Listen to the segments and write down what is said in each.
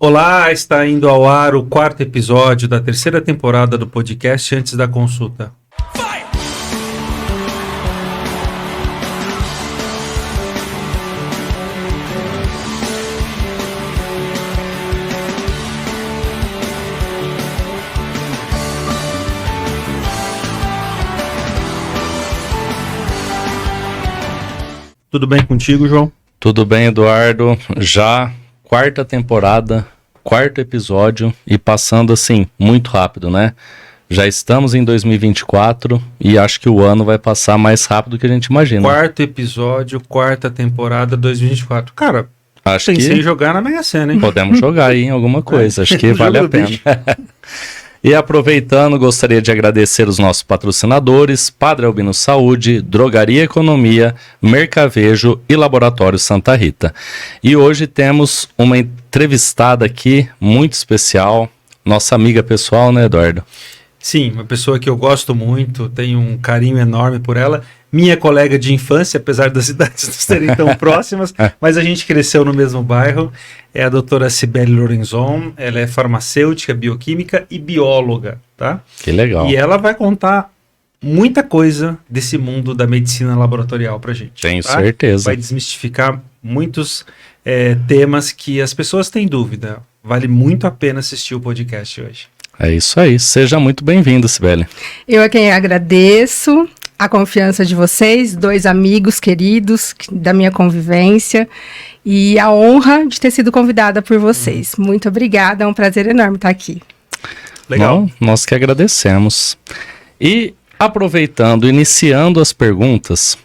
Olá, está indo ao ar o quarto episódio da terceira temporada do podcast Antes da Consulta. Tudo bem contigo, João? Tudo bem, Eduardo. Já quarta temporada, quarto episódio e passando assim muito rápido, né? Já estamos em 2024 e acho que o ano vai passar mais rápido do que a gente imagina. Quarto episódio, quarta temporada 2024. Cara, acho pensei que em jogar na Mega Sena, hein? podemos jogar aí em alguma coisa, acho que vale a pena. E aproveitando, gostaria de agradecer os nossos patrocinadores, Padre Albino Saúde, Drogaria Economia, Mercavejo e Laboratório Santa Rita. E hoje temos uma entrevistada aqui muito especial, nossa amiga pessoal, né, Eduardo? Sim, uma pessoa que eu gosto muito, tenho um carinho enorme por ela. Minha colega de infância, apesar das idades não serem tão próximas, mas a gente cresceu no mesmo bairro. É a doutora Cibele Lorenzon, ela é farmacêutica, bioquímica e bióloga, tá? Que legal. E ela vai contar muita coisa desse mundo da medicina laboratorial pra gente. Tenho tá? certeza. Vai desmistificar muitos temas que as pessoas têm dúvida. Vale muito a pena assistir o podcast hoje. É isso aí. Seja muito bem-vindo, Cibele. Eu é quem agradeço a confiança de vocês, dois amigos queridos da minha convivência e a honra de ter sido convidada por vocês. Muito obrigada, é um prazer enorme estar aqui. Legal. Não, nós que agradecemos. E aproveitando, iniciando as perguntas,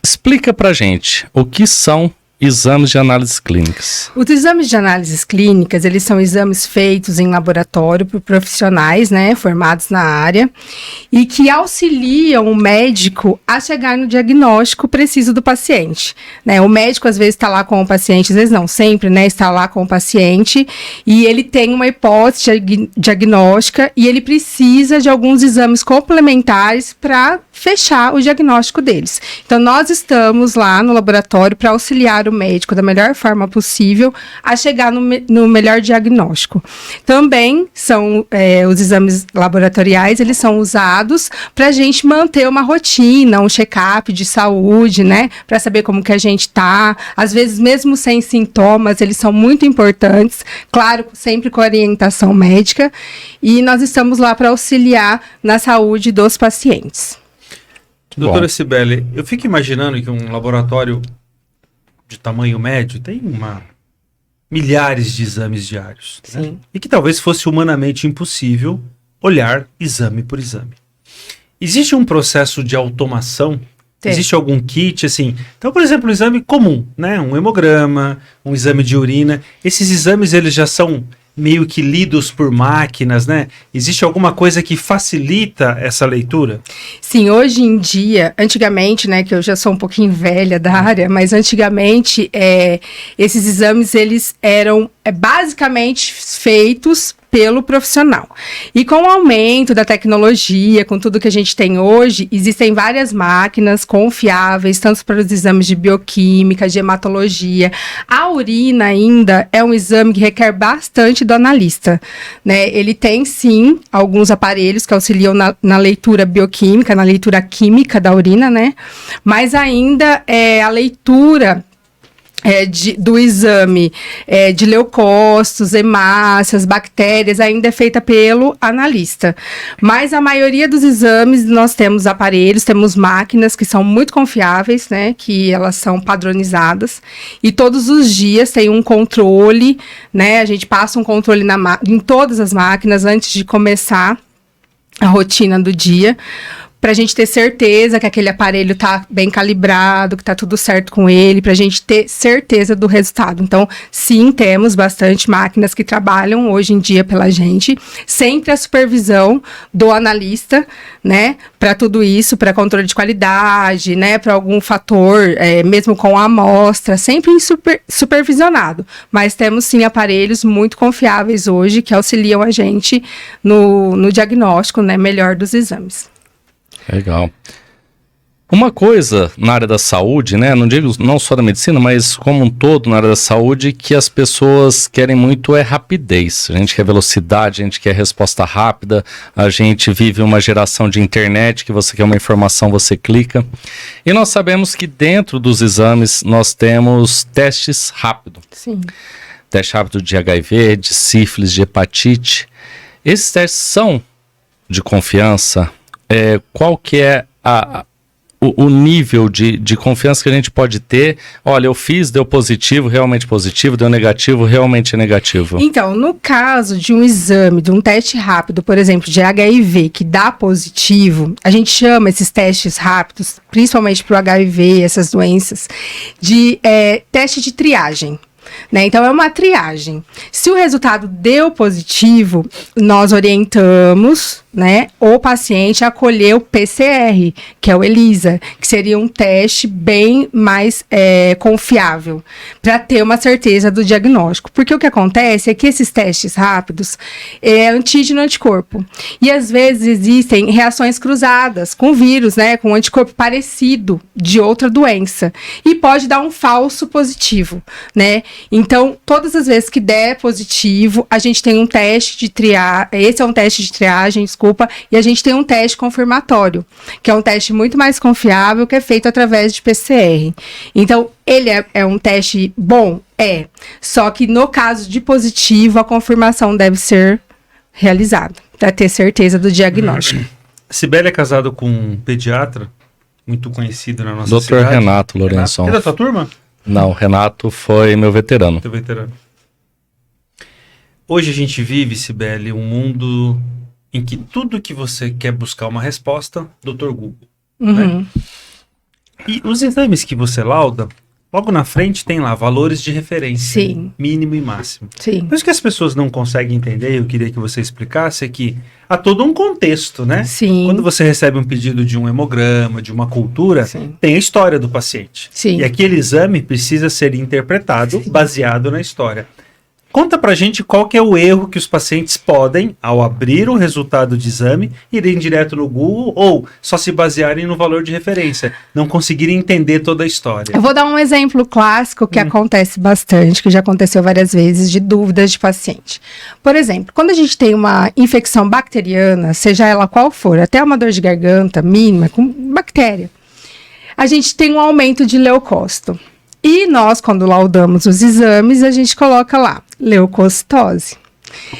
explica pra gente o que são exames de análises clínicas. Os exames de análises clínicas, eles são exames feitos em laboratório por profissionais, né, formados na área, e que auxiliam o médico a chegar no diagnóstico preciso do paciente, né? O médico às vezes está lá com o paciente, às vezes não, sempre, né, está lá com o paciente, e ele tem uma hipótese diagnóstica e ele precisa de alguns exames complementares para fechar o diagnóstico deles. Então, nós estamos lá no laboratório para auxiliar o médico da melhor forma possível a chegar no melhor diagnóstico. Também são os exames laboratoriais, eles são usados para a gente manter uma rotina, um check-up de saúde, né? Para saber como que a gente está. Às vezes, mesmo sem sintomas, eles são muito importantes. Claro, sempre com orientação médica. E nós estamos lá para auxiliar na saúde dos pacientes. Doutora Cibele, eu fico imaginando que um laboratório de tamanho médio tem milhares de exames diários. Sim. Né? E que talvez fosse humanamente impossível olhar exame por exame. Existe um processo de automação? Tem. Existe algum kit, assim? Então, por exemplo, um exame comum, né? Um hemograma, um exame de urina. Esses exames, eles já são meio que lidos por máquinas, né? Existe alguma coisa que facilita essa leitura? Sim, hoje em dia, antigamente, né, que eu já sou um pouquinho velha da área, mas antigamente esses exames, eles eram basicamente feitos pelo profissional. E com o aumento da tecnologia, com tudo que a gente tem hoje, existem várias máquinas confiáveis, tanto para os exames de bioquímica, de hematologia. A urina ainda é um exame que requer bastante do analista, né? Ele tem, sim, alguns aparelhos que auxiliam na leitura bioquímica, na leitura química da urina, né? Mas ainda a leitura do exame de leucócitos, hemácias, bactérias, ainda é feita pelo analista. Mas a maioria dos exames, nós temos aparelhos, temos máquinas que são muito confiáveis, né, que elas são padronizadas, e todos os dias tem um controle, né, a gente passa um controle em todas as máquinas antes de começar a rotina do dia, para a gente ter certeza que aquele aparelho está bem calibrado, que está tudo certo com ele, para a gente ter certeza do resultado. Então, sim, temos bastante máquinas que trabalham hoje em dia pela gente, sempre a supervisão do analista, né, para tudo isso, para controle de qualidade, né, para algum fator, mesmo com a amostra, sempre supervisionado. Mas temos, sim, aparelhos muito confiáveis hoje que auxiliam a gente no diagnóstico, né, melhor dos exames. Legal. Uma coisa na área da saúde, né, não digo não só da medicina, mas como um todo na área da saúde, que as pessoas querem muito é rapidez. A gente quer velocidade, a gente quer resposta rápida, a gente vive uma geração de internet que você quer uma informação, você clica. E nós sabemos que dentro dos exames nós temos testes rápidos. Sim. Teste rápido de HIV, de sífilis, de hepatite. Esses testes são de confiança? Qual que é o nível de confiança que a gente pode ter? Olha, eu fiz, deu positivo, realmente positivo, deu negativo, realmente negativo. Então, no caso de um exame, de um teste rápido, por exemplo, de HIV, que dá positivo, a gente chama esses testes rápidos, principalmente para o HIV, essas doenças, de teste de triagem. Né? Então, é uma triagem. Se o resultado deu positivo, nós orientamos, né, o paciente a colher o PCR, que é o ELISA, que seria um teste bem mais confiável, para ter uma certeza do diagnóstico. Porque o que acontece é que esses testes rápidos é antígeno-anticorpo. E, às vezes, existem reações cruzadas com vírus, né, com um anticorpo parecido de outra doença. E pode dar um falso positivo, né? Então, todas as vezes que der positivo, a gente tem um teste de triagem, esse é um teste de triagem, desculpa, e a gente tem um teste confirmatório, que é um teste muito mais confiável, que é feito através de PCR. Então, ele é um teste bom? Só que no caso de positivo, a confirmação deve ser realizada, para ter certeza do diagnóstico. Sibeli é casado com um pediatra, muito conhecido na nossa Dr. cidade. Renato Lourenço. É da tua turma? Não, Renato foi meu veterano. Teu veterano. Hoje a gente vive, Sibeli, um mundo em que tudo que você quer buscar uma resposta, Dr. Google. Né? E os exames que você lauda, logo na frente tem lá valores de referência. Sim. Mínimo e máximo. Sim. Mas o que as pessoas não conseguem entender, eu queria que você explicasse, é que há todo um contexto, né? Sim. Quando você recebe um pedido de um hemograma, de uma cultura, Sim. tem a história do paciente. Sim. E aquele exame precisa ser interpretado baseado na história. Conta pra gente qual que é o erro que os pacientes podem, ao abrir o resultado de exame, irem direto no Google ou só se basearem no valor de referência, não conseguirem entender toda a história. Eu vou dar um exemplo clássico que acontece bastante, que já aconteceu várias vezes, de dúvidas de paciente. Por exemplo, quando a gente tem uma infecção bacteriana, seja ela qual for, até uma dor de garganta mínima, com bactéria, a gente tem um aumento de leucócito. E nós, quando laudamos os exames, a gente coloca lá, leucocitose.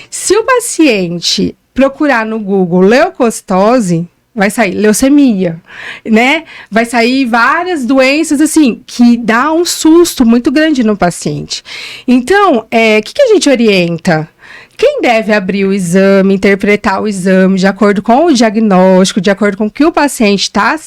Se o paciente procurar no Google leucocitose, vai sair leucemia, né? Vai sair várias doenças, assim, que dá um susto muito grande no paciente. Então, o que a gente orienta? Quem deve abrir o exame, interpretar o exame de acordo com o diagnóstico, de acordo com o que o paciente está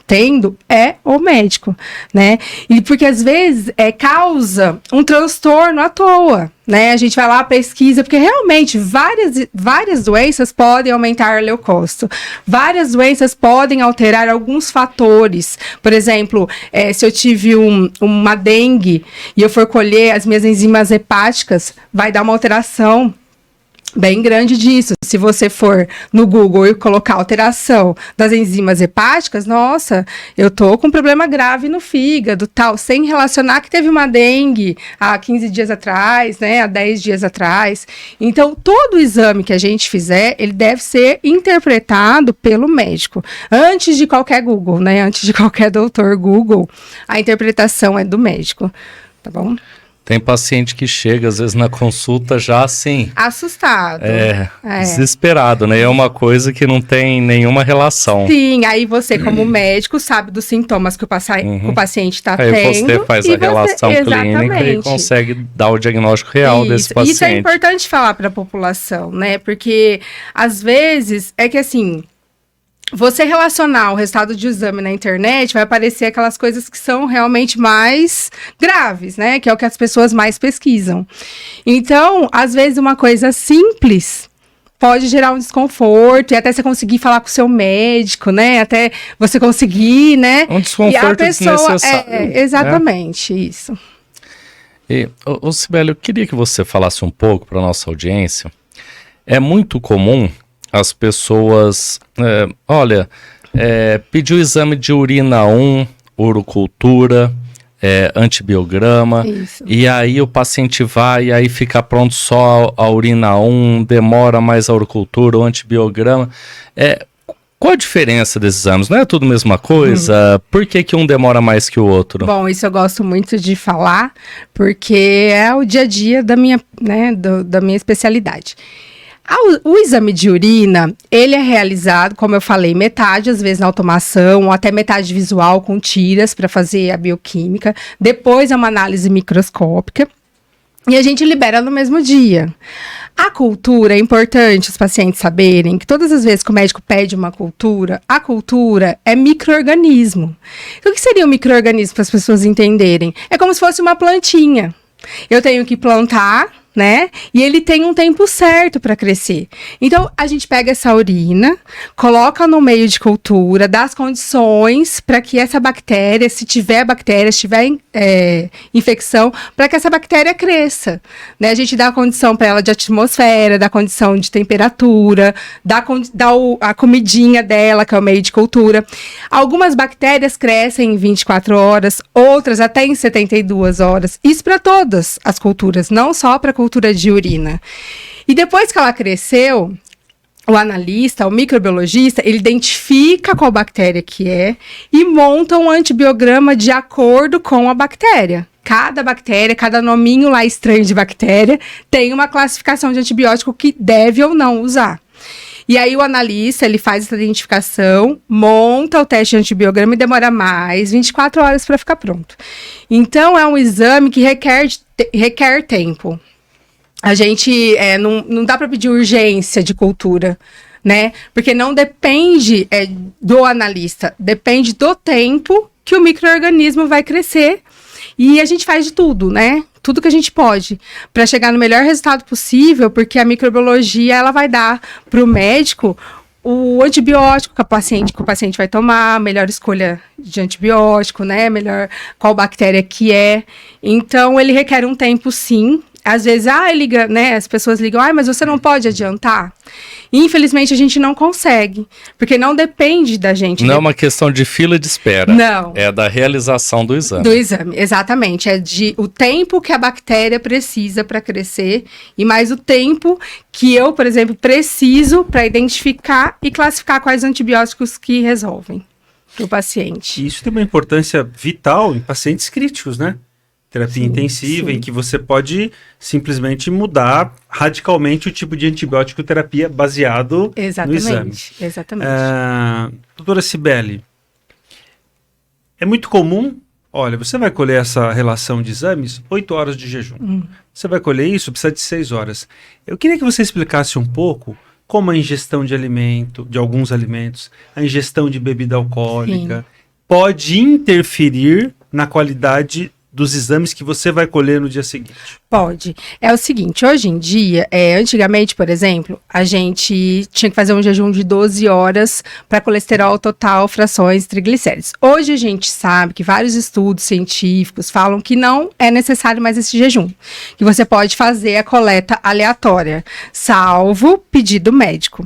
tendo, é o médico, né? E porque às vezes causa um transtorno à toa, né? A gente vai lá, pesquisa, porque realmente várias doenças podem aumentar o leucócito. Várias doenças podem alterar alguns fatores. Por exemplo, se eu tive uma dengue e eu for colher as minhas enzimas hepáticas, vai dar uma alteração bem grande disso. Se você for no Google e colocar alteração das enzimas hepáticas, nossa, eu tô com um problema grave no fígado, tal, sem relacionar que teve uma dengue há 15 dias atrás, né, há 10 dias atrás. Então, todo exame que a gente fizer, ele deve ser interpretado pelo médico. Antes de qualquer Google, né, antes de qualquer doutor Google, a interpretação é do médico, tá bom? Tem paciente que chega, às vezes, na consulta já assim... assustado. Desesperado, né? É uma coisa que não tem nenhuma relação. Sim, aí você, como médico, sabe dos sintomas que o paciente está tendo. Aí você faz a relação clínica e consegue dar o diagnóstico real desse paciente. Isso é importante falar para a população, né? Porque, às vezes, é que assim... Você relacionar o resultado de exame na internet, vai aparecer aquelas coisas que são realmente mais graves, né? Que é o que as pessoas mais pesquisam. Então, às vezes, uma coisa simples pode gerar um desconforto e até você conseguir falar com o seu médico, né? Até você conseguir, né? Um desconforto desnecessário. Exatamente, isso. E, Sibeli, eu queria que você falasse um pouco para a nossa audiência. É muito comum... as pessoas, olha, pediu exame de urina 1, urocultura, antibiograma, e aí o paciente vai e aí fica pronto só a urina 1, demora mais a urocultura, o antibiograma. Qual a diferença desses exames? Não é tudo a mesma coisa? Por que um demora mais que o outro? Bom, isso eu gosto muito de falar, porque é o dia a dia da minha, da minha especialidade. O exame de urina, ele é realizado, como eu falei, metade às vezes na automação, ou até metade visual com tiras para fazer a bioquímica. Depois é uma análise microscópica e a gente libera no mesmo dia. A cultura, é importante os pacientes saberem que todas as vezes que o médico pede uma cultura, a cultura é micro-organismo. Então, o que seria um micro-organismo para as pessoas entenderem? É como se fosse uma plantinha. Eu tenho que plantar, né? E ele tem um tempo certo para crescer. Então, a gente pega essa urina, coloca no meio de cultura, dá as condições para que essa bactéria, se tiver bactéria, se tiver infecção, para que essa bactéria cresça. Né? A gente dá a condição para ela de atmosfera, dá a condição de temperatura, dá a comidinha dela, que é o meio de cultura. Algumas bactérias crescem em 24 horas, outras até em 72 horas. Isso para todas as culturas, não só para cultura de urina. E depois que ela cresceu, o analista, o microbiologista, ele identifica qual bactéria que é e monta um antibiograma de acordo com a bactéria. Cada bactéria, cada nominho lá estranho de bactéria, tem uma classificação de antibiótico que deve ou não usar. E aí o analista, ele faz essa identificação, monta o teste de antibiograma e demora mais 24 horas para ficar pronto. Então, é um exame que requer tempo. A gente não dá para pedir urgência de cultura, né? Porque não depende do analista, depende do tempo que o micro-organismo vai crescer. E a gente faz de tudo, né? Tudo que a gente pode para chegar no melhor resultado possível, porque a microbiologia ela vai dar para o médico o antibiótico que o paciente vai tomar, a melhor escolha de antibiótico, né? Melhor qual bactéria que é. Então, ele requer um tempo, sim. Às vezes, liga, né? As pessoas ligam, mas você não pode adiantar? Infelizmente, a gente não consegue, porque não depende da gente. Não é uma questão de fila de espera. Não. É da realização do exame. Do exame, exatamente. É o tempo que a bactéria precisa para crescer e mais o tempo que eu, por exemplo, preciso para identificar e classificar quais antibióticos que resolvem para o paciente. Isso tem uma importância vital em pacientes críticos, né? Terapia intensiva, em que você pode simplesmente mudar radicalmente o tipo de antibiótico terapia baseado no exame. Exatamente. Doutora Cibele, é muito comum, olha, você vai colher essa relação de exames, 8 horas de jejum. Você vai colher isso, precisa de 6 horas. Eu queria que você explicasse um pouco como a ingestão de alguns alimentos, a ingestão de bebida alcoólica, pode interferir na qualidade dos exames que você vai colher no dia seguinte. Pode. É o seguinte, hoje em dia, antigamente, por exemplo, a gente tinha que fazer um jejum de 12 horas para colesterol total, frações, triglicéridos. Hoje a gente sabe que vários estudos científicos falam que não é necessário mais esse jejum, que você pode fazer a coleta aleatória, salvo pedido médico.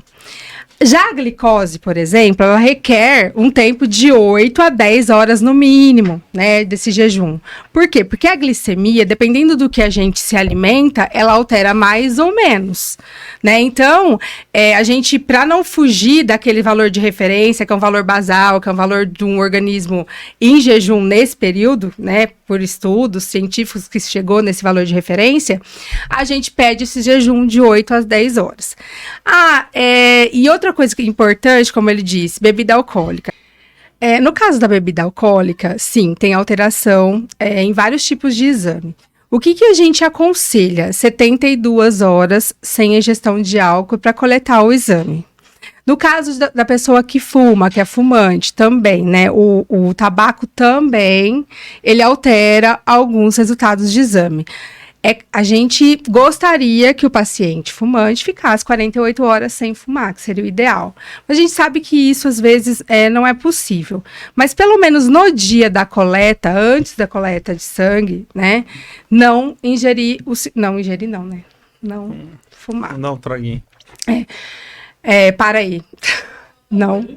Já a glicose, por exemplo, ela requer um tempo de 8 a 10 horas no mínimo, né, desse jejum. Por quê? Porque a glicemia, dependendo do que a gente se alimenta, ela altera mais ou menos, né? Então, a gente, para não fugir daquele valor de referência, que é um valor basal, que é um valor de um organismo em jejum nesse período, né, por estudos científicos que chegou nesse valor de referência, a gente pede esse jejum de 8 a 10 horas. E outra coisa que é importante, como ele disse, bebida alcoólica. No caso da bebida alcoólica, sim, tem alteração em vários tipos de exame. O que a gente aconselha? 72 horas sem ingestão de álcool para coletar o exame. No caso da pessoa que fuma, que é fumante, também, né? O tabaco também, ele altera alguns resultados de exame. A gente gostaria que o paciente fumante ficasse 48 horas sem fumar, que seria o ideal. Mas a gente sabe que isso, às vezes, não é possível. Mas, pelo menos no dia da coleta, antes da coleta de sangue, né? Não ingerir né? Não fumar. Não, traguinho. Para aí. Não.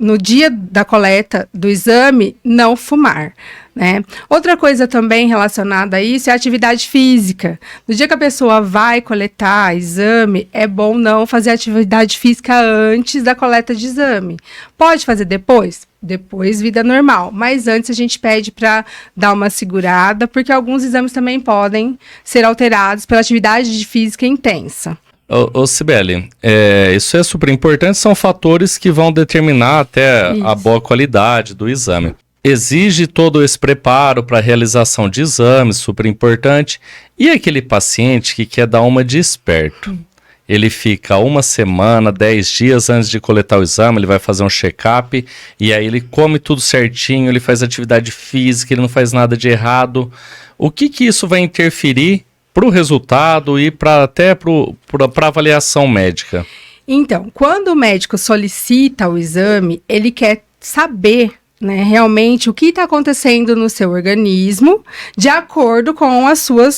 no dia da coleta do exame, não fumar, né? Outra coisa também relacionada a isso é a atividade física. No dia que a pessoa vai coletar exame, é bom não fazer atividade física antes da coleta de exame. Pode fazer depois? Depois, vida normal. Mas antes a gente pede para dar uma segurada, porque alguns exames também podem ser alterados pela atividade física intensa. Ô Cibele, isso é super importante, são fatores que vão determinar até a boa qualidade do exame. Exige todo esse preparo para a realização de exames, super importante. E aquele paciente que quer dar uma de esperto? Ele fica 1 semana, 10 dias antes de coletar o exame, ele vai fazer um check-up, e aí ele come tudo certinho, ele faz atividade física, ele não faz nada de errado. O que isso vai interferir para o resultado e até para a avaliação médica? Então, quando o médico solicita o exame, ele quer saber, né, realmente o que está acontecendo no seu organismo de acordo com a sua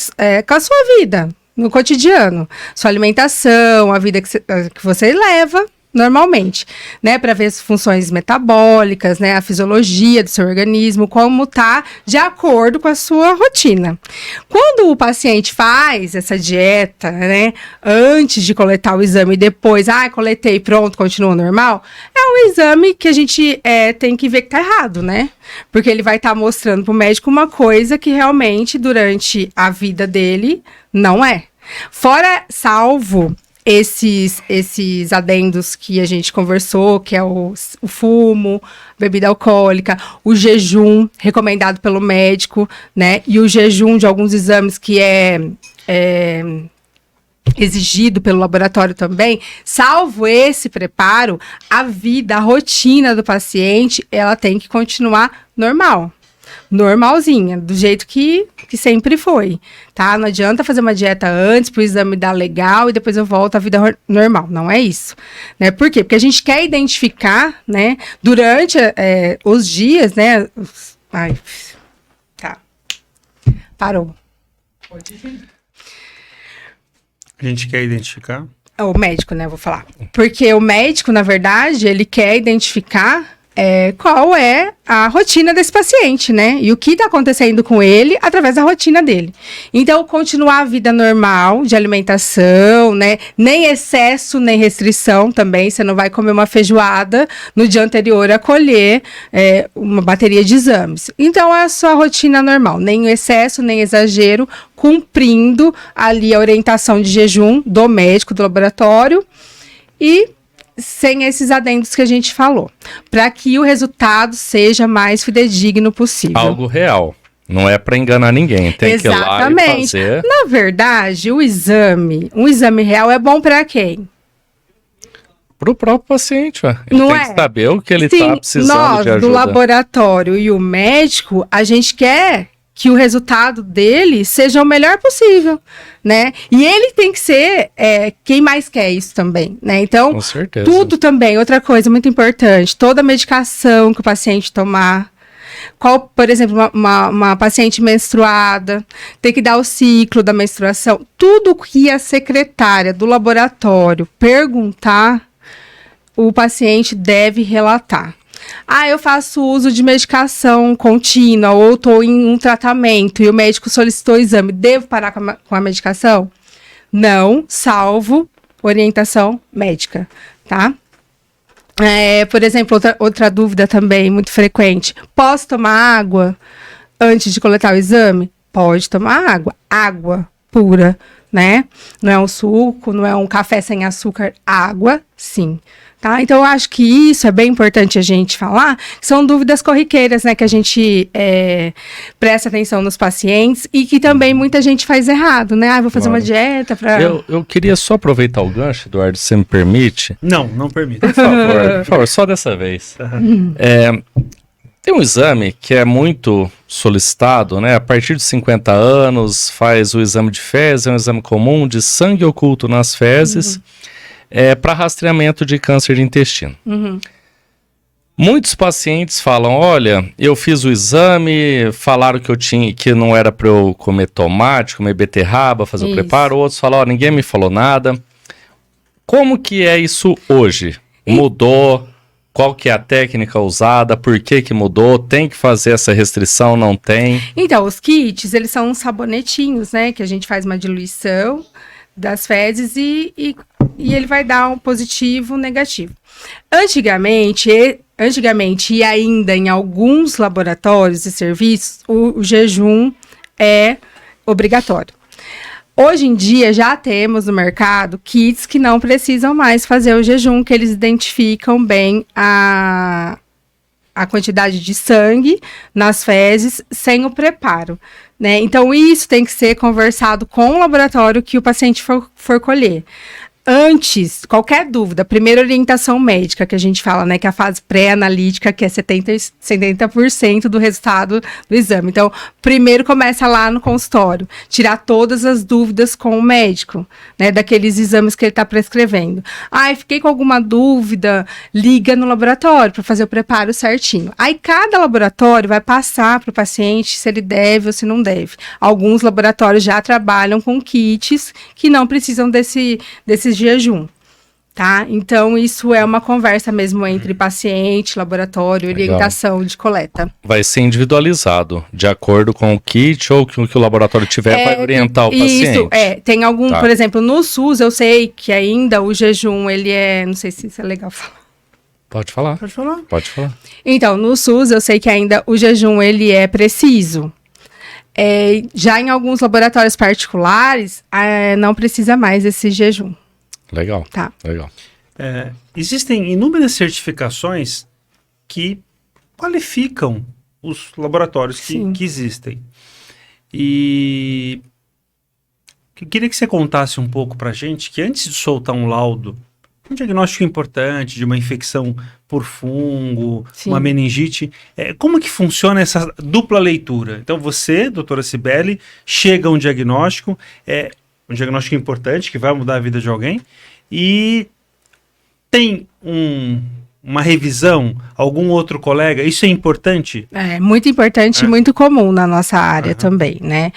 vida no cotidiano, sua alimentação, a vida que você leva normalmente, né, para ver as funções metabólicas, né, a fisiologia do seu organismo, como tá de acordo com a sua rotina. Quando o paciente faz essa dieta, né, antes de coletar o exame e depois, coletei, pronto, continua normal, é um exame que a gente tem que ver que tá errado, né, porque ele vai estar mostrando pro médico uma coisa que realmente durante a vida dele não é. Fora, salvo esses adendos que a gente conversou, que é o fumo, bebida alcoólica, o jejum recomendado pelo médico, né? E o jejum de alguns exames que é exigido pelo laboratório também. Salvo esse preparo, a rotina do paciente, ela tem que continuar normalzinha, do jeito que sempre foi, tá? Não adianta fazer uma dieta antes para o exame dar legal e depois eu volto à vida normal, não é isso, né? Por quê? Porque a gente quer identificar, né, durante os dias, né? Tá. Parou. A gente quer identificar? O médico, né? Vou falar. Porque o médico, na verdade, ele quer identificar qual é a rotina desse paciente, né? E o que está acontecendo com ele através da rotina dele. Então, continuar a vida normal de alimentação, né? Nem excesso, nem restrição também. Você não vai comer uma feijoada no dia anterior a colher uma bateria de exames. Então, é a sua rotina normal. Nem excesso, nem exagero, cumprindo ali a orientação de jejum do médico, do laboratório e sem esses adendos que a gente falou, para que o resultado seja mais fidedigno possível. Algo real, não é para enganar ninguém, tem que ir lá e fazer. Na verdade, um exame real é bom para quem? Para o próprio paciente, ele tem que saber o que ele está precisando nós, de ajuda. Do laboratório e o médico, a gente quer que o resultado dele seja o melhor possível, né? E ele tem que ser quem mais quer isso também, né? Então, com certeza. Tudo também, outra coisa muito importante, toda medicação que o paciente tomar, por exemplo, uma paciente menstruada, tem que dar o ciclo da menstruação, tudo que a secretária do laboratório perguntar, o paciente deve relatar. Eu faço uso de medicação contínua ou estou em um tratamento e o médico solicitou o exame. Devo parar com a medicação? Não, salvo orientação médica, tá? Por exemplo, outra dúvida também muito frequente. Posso tomar água antes de coletar o exame? Pode tomar água pura, né? Não é um suco, não é um café sem açúcar, água, sim. Tá? Então, eu acho que isso é bem importante a gente falar, são dúvidas corriqueiras, né, que a gente presta atenção nos pacientes e que também muita gente faz errado, né? Vou fazer uma dieta para... Eu queria só aproveitar o gancho, Eduardo, se você me permite. Não permite. Por favor, só dessa vez. Tem um exame que é muito solicitado, né? A partir de 50 anos, faz o exame de fezes, é um exame comum de sangue oculto nas fezes, para rastreamento de câncer de intestino. Muitos pacientes falam, olha, eu fiz o exame, falaram que não era para eu comer tomate, comer beterraba, fazer o preparo. Outros falam, ninguém me falou nada. Como que é isso hoje? Mudou? Qual que é a técnica usada? Por que que mudou? Tem que fazer essa restrição? Não tem? Então, os kits, eles são uns sabonetinhos, né? Que a gente faz uma diluição das fezes e ele vai dar um positivo, negativo. Antigamente e ainda em alguns laboratórios e serviços, o jejum é obrigatório. Hoje em dia já temos no mercado kits que não precisam mais fazer o jejum, que eles identificam bem a quantidade de sangue nas fezes sem o preparo, né? Então isso tem que ser conversado com o laboratório que o paciente for colher. Antes, qualquer dúvida, primeira orientação médica que a gente fala, né, que é a fase pré-analítica, que é 70% do resultado do exame. Então, primeiro começa lá no consultório, tirar todas as dúvidas com o médico, né, daqueles exames que ele está prescrevendo. Fiquei com alguma dúvida, liga no laboratório para fazer o preparo certinho. Aí, cada laboratório vai passar para o paciente se ele deve ou se não deve. Alguns laboratórios já trabalham com kits que não precisam desse jejum, tá? Então, isso é uma conversa mesmo entre paciente, laboratório, orientação de coleta. Vai ser individualizado, de acordo com o kit ou com o que o laboratório tiver, vai orientar o paciente. Isso, tem algum, por exemplo, no SUS, eu sei que ainda o jejum, ele é, não sei se isso é legal falar. Pode falar. Pode falar. Então, no SUS, eu sei que ainda o jejum, ele é preciso. Já em alguns laboratórios particulares, não precisa mais esse jejum. Legal, tá. Legal. Existem inúmeras certificações que qualificam os laboratórios que existem. E eu queria que você contasse um pouco para a gente que antes de soltar um laudo, um diagnóstico importante de uma infecção por fungo, uma meningite, como que funciona essa dupla leitura? Então você, doutora Cibele, chega a um diagnóstico importante que vai mudar a vida de alguém e tem uma revisão, algum outro colega, isso é importante? É muito importante e muito comum na nossa área também, né?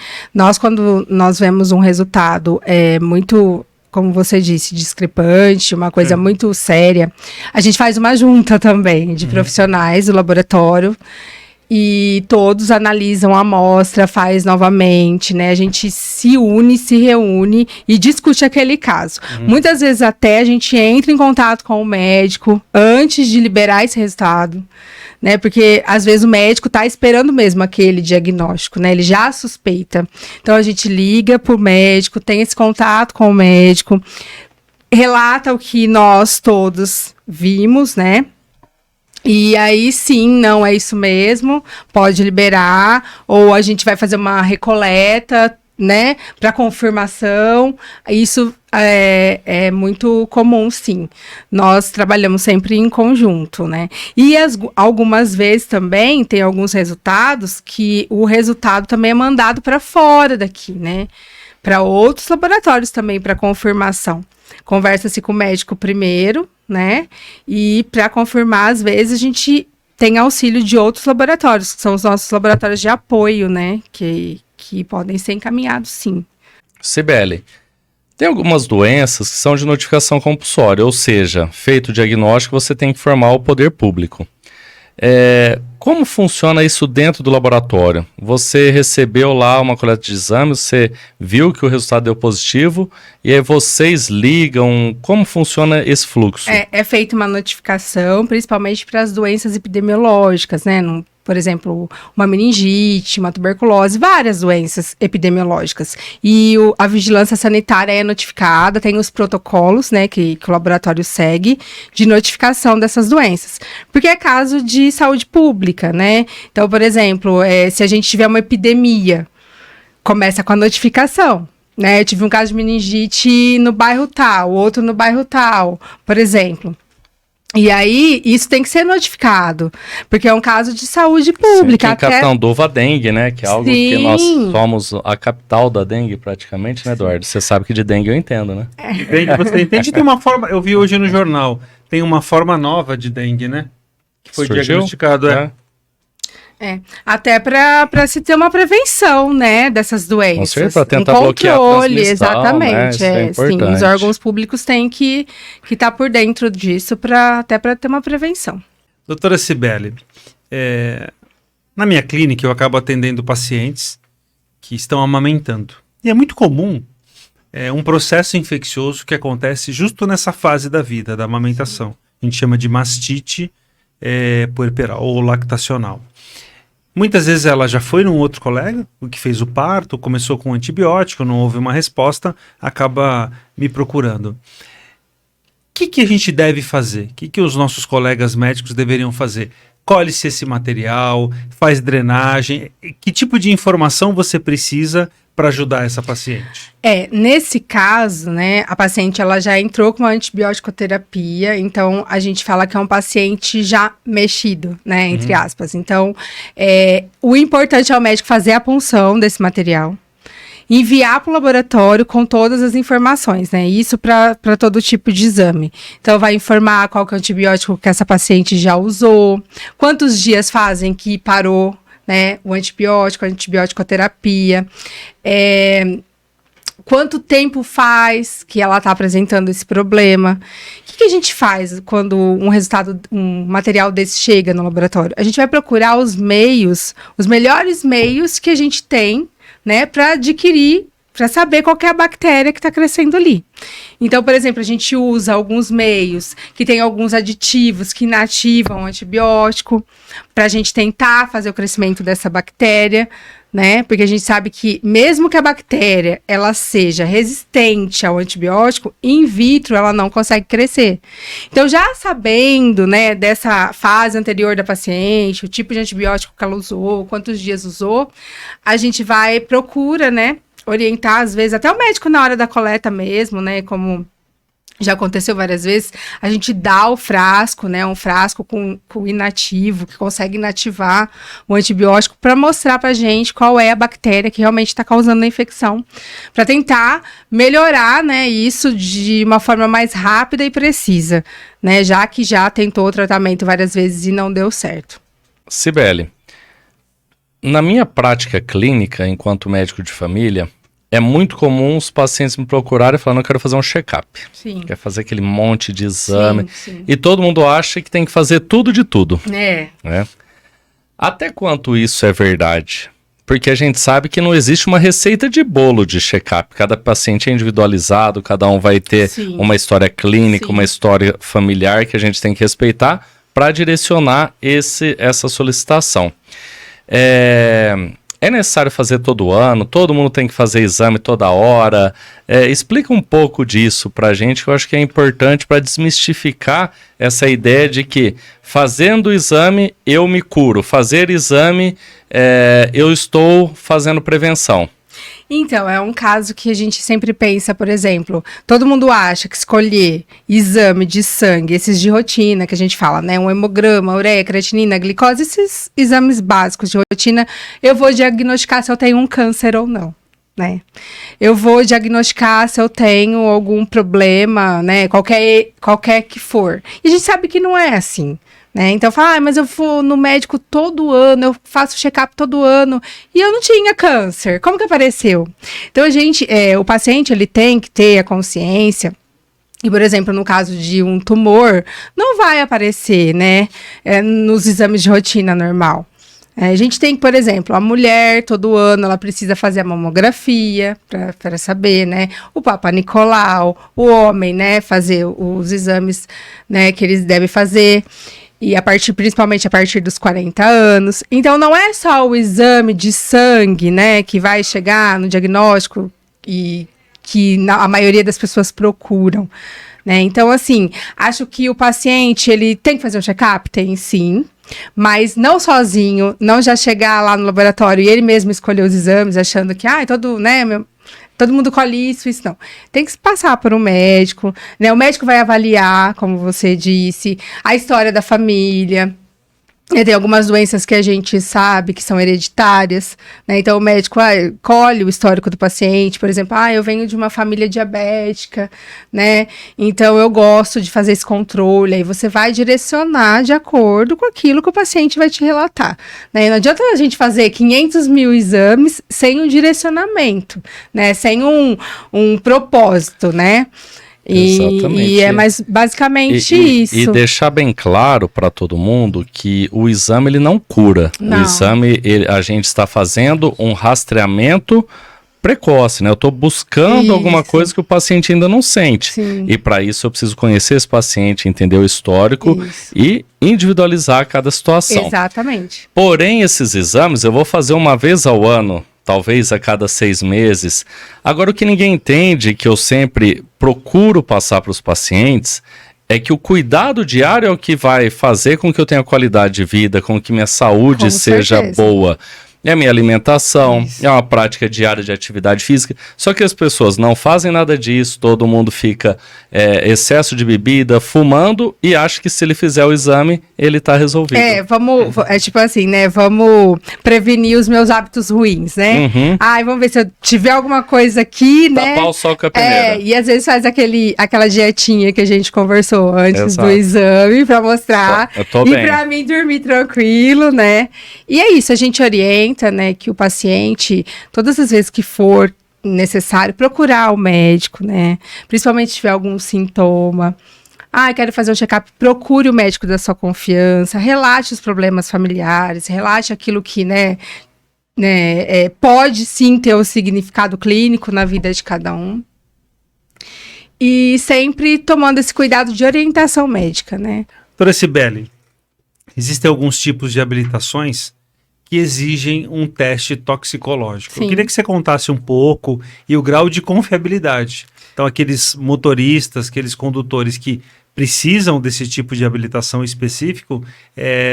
Quando nós vemos um resultado muito, como você disse, discrepante, uma coisa muito séria, a gente faz uma junta também de profissionais do laboratório e todos analisam a amostra, faz novamente, né? A gente se reúne e discute aquele caso. Muitas vezes até a gente entra em contato com o médico antes de liberar esse resultado, né? Porque às vezes o médico está esperando mesmo aquele diagnóstico, né? Ele já suspeita. Então a gente liga para o médico, tem esse contato com o médico, relata o que nós todos vimos, né? E aí, sim, não é isso mesmo, pode liberar, ou a gente vai fazer uma recoleta, né, para confirmação. Isso é muito comum, sim. Nós trabalhamos sempre em conjunto, né? E algumas vezes também tem alguns resultados que o resultado também é mandado para fora daqui, né? Para outros laboratórios também, para confirmação. Conversa-se com o médico primeiro, né? E para confirmar, às vezes, a gente tem auxílio de outros laboratórios, que são os nossos laboratórios de apoio, né? Que podem ser encaminhados, sim. Cibele, tem algumas doenças que são de notificação compulsória, ou seja, feito o diagnóstico, você tem que informar o poder público. Como funciona isso dentro do laboratório? Você recebeu lá uma coleta de exames, você viu que o resultado deu positivo, e aí vocês ligam, como funciona esse fluxo? É feita uma notificação, principalmente para as doenças epidemiológicas, né? Por exemplo, uma meningite, uma tuberculose, várias doenças epidemiológicas. E a vigilância sanitária é notificada, tem os protocolos, né, que o laboratório segue, de notificação dessas doenças. Porque é caso de saúde pública, né? Então, por exemplo, se a gente tiver uma epidemia, começa com a notificação. Né? Eu tive um caso de meningite no bairro tal, outro no bairro tal, por exemplo. E aí, isso tem que ser notificado, porque é um caso de saúde pública. Sim, aqui em Catanduva, a dengue, né? Que é algo que nós somos a capital da dengue, praticamente, né, Eduardo? Você sabe que de dengue eu entendo, né? Dengue, você entende? Tem uma forma, eu vi hoje no jornal, tem uma forma nova de dengue, né? Que foi diagnosticado, Até para se ter uma prevenção, né, dessas doenças. Com certeza, para tentar bloquear a transmissão, exatamente. Né? Sim, os órgãos públicos têm que estar por dentro disso até para ter uma prevenção. Doutora Cibele, na minha clínica eu acabo atendendo pacientes que estão amamentando. E é muito comum um processo infeccioso que acontece justo nessa fase da vida, da amamentação. A gente chama de mastite puerperal ou lactacional. Muitas vezes ela já foi num outro colega, o que fez o parto, começou com antibiótico, não houve uma resposta, acaba me procurando. O que a gente deve fazer? O que os nossos colegas médicos deveriam fazer? Colhe-se esse material, faz drenagem. Que tipo de informação você precisa para ajudar essa paciente? Nesse caso, né, a paciente ela já entrou com uma antibiótico-terapia, então a gente fala que é um paciente já mexido, né, entre aspas. Então, o importante é o médico fazer a punção desse material, enviar para o laboratório com todas as informações, né? Isso para todo tipo de exame. Então, vai informar qual que é o antibiótico que essa paciente já usou, quantos dias fazem que parou, né, o antibiótico, a antibiótico-terapia, quanto tempo faz que ela está apresentando esse problema. O que a gente faz quando um material desse chega no laboratório? A gente vai procurar os melhores meios que a gente tem, né, para adquirir, para saber qual que é a bactéria que está crescendo ali. Então, por exemplo, a gente usa alguns meios que tem alguns aditivos que inativam o antibiótico para a gente tentar fazer o crescimento dessa bactéria, né? Porque a gente sabe que mesmo que a bactéria ela seja resistente ao antibiótico, in vitro ela não consegue crescer. Então, já sabendo, né, dessa fase anterior da paciente, o tipo de antibiótico que ela usou, quantos dias usou, a gente procura, né, orientar, às vezes, até o médico na hora da coleta mesmo, né, como já aconteceu várias vezes, a gente dá o frasco, né, um frasco com inativo, que consegue inativar o antibiótico para mostrar pra gente qual é a bactéria que realmente está causando a infecção, para tentar melhorar, né, isso de uma forma mais rápida e precisa, né, já que já tentou o tratamento várias vezes e não deu certo. Cibele, na minha prática clínica, enquanto médico de família, é muito comum os pacientes me procurarem e falarem, eu quero fazer um check-up. Sim. Quer fazer aquele monte de exame. Sim. E todo mundo acha que tem que fazer tudo de tudo. Né? Até quanto isso é verdade? Porque a gente sabe que não existe uma receita de bolo de check-up. Cada paciente é individualizado, cada um vai ter uma história clínica, uma história familiar que a gente tem que respeitar para direcionar essa solicitação. É necessário fazer todo ano? Todo mundo tem que fazer exame toda hora? Explica um pouco disso pra gente, que eu acho que é importante para desmistificar essa ideia de que fazendo o exame eu me curo, fazer exame eu estou fazendo prevenção. Então, é um caso que a gente sempre pensa, por exemplo, todo mundo acha que escolher exame de sangue, esses de rotina que a gente fala, né, um hemograma, ureia, creatinina, glicose, esses exames básicos de rotina, eu vou diagnosticar se eu tenho um câncer ou não, né? Eu vou diagnosticar se eu tenho algum problema, né, qualquer que for. E a gente sabe que não é assim. Né? Então, fala, mas eu vou no médico todo ano, eu faço check-up todo ano, e eu não tinha câncer. Como que apareceu? Então, o paciente, ele tem que ter a consciência, e, por exemplo, no caso de um tumor, não vai aparecer, né, nos exames de rotina normal. A gente tem, por exemplo, a mulher, todo ano, ela precisa fazer a mamografia para saber, né, o Papa Nicolau, o homem, né, fazer os exames, né, que eles devem fazer. E principalmente a partir dos 40 anos. Então, não é só o exame de sangue, né, que vai chegar no diagnóstico e que a maioria das pessoas procuram, né? Então, assim, acho que o paciente, ele tem que fazer um check-up? Tem, sim. Mas não sozinho, não já chegar lá no laboratório e ele mesmo escolher os exames, achando que, todo mundo colhe isso não. Tem que passar por um médico, né? O médico vai avaliar, como você disse, a história da família, Tem algumas doenças que a gente sabe que são hereditárias, né? Então o médico colhe o histórico do paciente, por exemplo, eu venho de uma família diabética, né? Então eu gosto de fazer esse controle, aí você vai direcionar de acordo com aquilo que o paciente vai te relatar, né? Não adianta a gente fazer 500 mil exames sem um direcionamento, né? Sem um propósito, né? E é mais basicamente isso. E deixar bem claro para todo mundo que o exame ele não cura. Não. O exame, a gente está fazendo um rastreamento precoce, né? Eu estou buscando alguma coisa que o paciente ainda não sente. Sim. E para isso eu preciso conhecer esse paciente, entender o histórico e individualizar cada situação. Exatamente. Porém, esses exames eu vou fazer uma vez ao ano, talvez a cada 6 meses. Agora, o que ninguém entende, que eu sempre procuro passar para os pacientes, é que o cuidado diário é o que vai fazer com que eu tenha qualidade de vida, com que minha saúde seja boa. É a minha alimentação, é uma prática diária de atividade física. Só que as pessoas não fazem nada disso, todo mundo fica excesso de bebida, fumando e acha que se ele fizer o exame, ele tá resolvido. É tipo assim, né? Vamos prevenir os meus hábitos ruins, né? Vamos ver se eu tiver alguma coisa aqui, né? Tapar o sol com a peneira. E às vezes faz aquela dietinha que a gente conversou antes do exame pra mostrar. Eu tô bem. Pra mim dormir tranquilo, né? E é isso, a gente orienta, né, que o paciente, todas as vezes que for necessário, procurar o médico, né? Principalmente se tiver algum sintoma. Quero fazer um check-up, procure o médico da sua confiança, relate os problemas familiares, relate aquilo que, pode sim ter um significado clínico na vida de cada um. E sempre tomando esse cuidado de orientação médica, né? Doutora Cibele, existem alguns tipos de habilitações que exigem um teste toxicológico. Sim. Eu queria que você contasse um pouco e o grau de confiabilidade. Então, aqueles motoristas, aqueles condutores que precisam desse tipo de habilitação específico,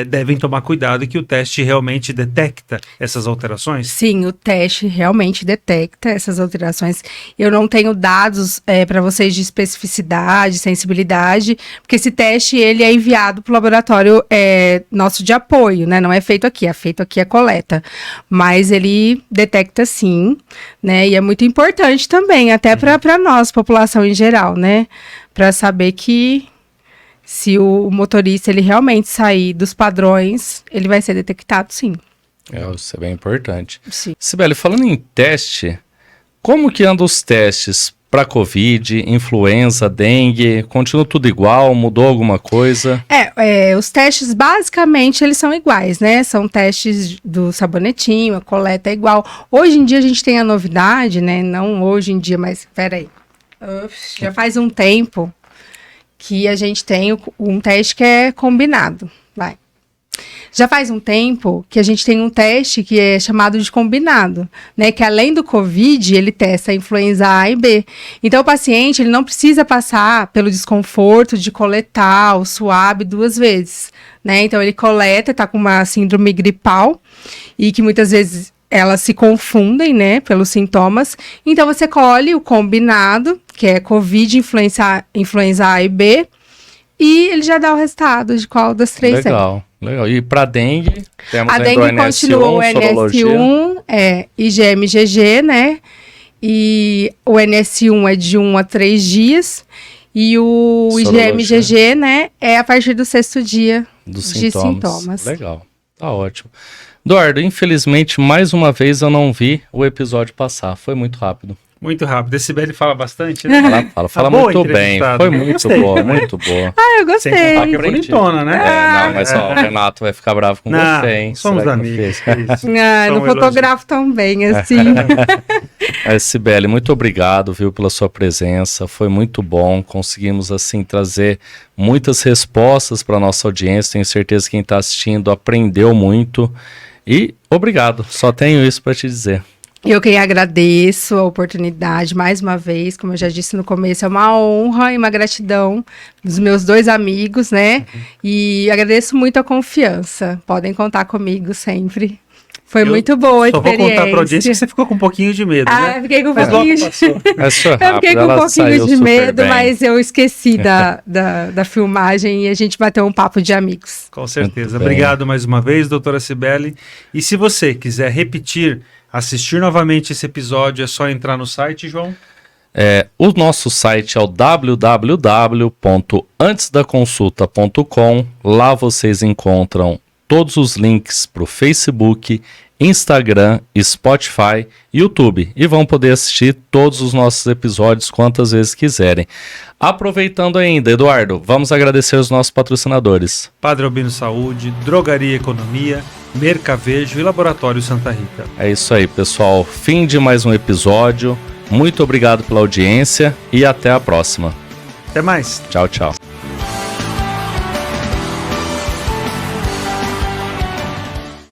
devem tomar cuidado que o teste realmente detecta essas alterações? Sim, o teste realmente detecta essas alterações. Eu não tenho dados para vocês de especificidade, sensibilidade, porque esse teste ele é enviado para o laboratório nosso de apoio, né? Não é feito aqui a coleta. Mas ele detecta sim, né? E é muito importante também, até para nós, população em geral, né? Para saber que se o motorista ele realmente sair dos padrões, ele vai ser detectado, sim. Isso é bem importante. Sim. Sibeli, falando em teste, como que andam os testes para Covid, influenza, dengue? Continua tudo igual? Mudou alguma coisa? Os testes, basicamente, eles são iguais, né? São testes do sabonetinho, a coleta é igual. Hoje em dia a gente tem a novidade, né? Não hoje em dia, mas peraí. Já faz um tempo que a gente tem um teste que é combinado. Já faz um tempo que a gente tem um teste que é chamado de combinado, né? Que além do Covid, ele testa a influenza A e B. Então, o paciente ele não precisa passar pelo desconforto de coletar o swab 2 vezes, né? Então, ele coleta, tá com uma síndrome gripal e que muitas vezes elas se confundem, né, pelos sintomas. Então, você colhe o combinado, que é Covid, influenza A e B, e ele já dá o resultado de qual das 3 é. Legal. E para dengue, temos a dengue continua o NS1, IgM-IgG, né? E o NS1 é de 1 a 3 dias. E o IgM-IgG, né, é a partir do 6º dia de sintomas. Legal, tá ótimo. Eduardo, infelizmente, mais uma vez eu não vi o episódio passar. Foi muito rápido. Muito rápido. Esse Sibeli fala bastante, né? Fala muito bem. Foi muito boa, muito boa. Eu gostei. Sem contar que é bonitona, né? Não, mas o Renato vai ficar bravo com você, hein? Somos amigos. Não fotografo tão bem assim. Cibeli, muito obrigado, viu, pela sua presença. Foi muito bom. Conseguimos, assim, trazer muitas respostas para nossa audiência. Tenho certeza que quem está assistindo aprendeu muito. E obrigado. Só tenho isso para te dizer. Eu que agradeço a oportunidade, mais uma vez, como eu já disse no começo, é uma honra e uma gratidão dos meus 2 amigos, né? E agradeço muito a confiança. Podem contar comigo sempre. Foi muito boa a experiência. Só vou contar pra audiência que você ficou com um pouquinho de medo, né? Eu fiquei com um pouquinho de... Eu fiquei com um pouquinho de medo, mas eu esqueci da filmagem e a gente bateu um papo de amigos. Com certeza. Obrigado mais uma vez, doutora Cibele. E se você quiser repetir, assistir novamente esse episódio, é só entrar no site, João? O nosso site é o www.antesdaconsulta.com. Lá vocês encontram todos os links para o Facebook, Instagram, Spotify, YouTube. E vão poder assistir todos os nossos episódios quantas vezes quiserem. Aproveitando ainda, Eduardo, vamos agradecer os nossos patrocinadores. Padre Albino Saúde, Drogaria Economia, Mercavejo e Laboratório Santa Rita. É isso aí, pessoal. Fim de mais um episódio. Muito obrigado pela audiência e até a próxima. Até mais. Tchau, tchau.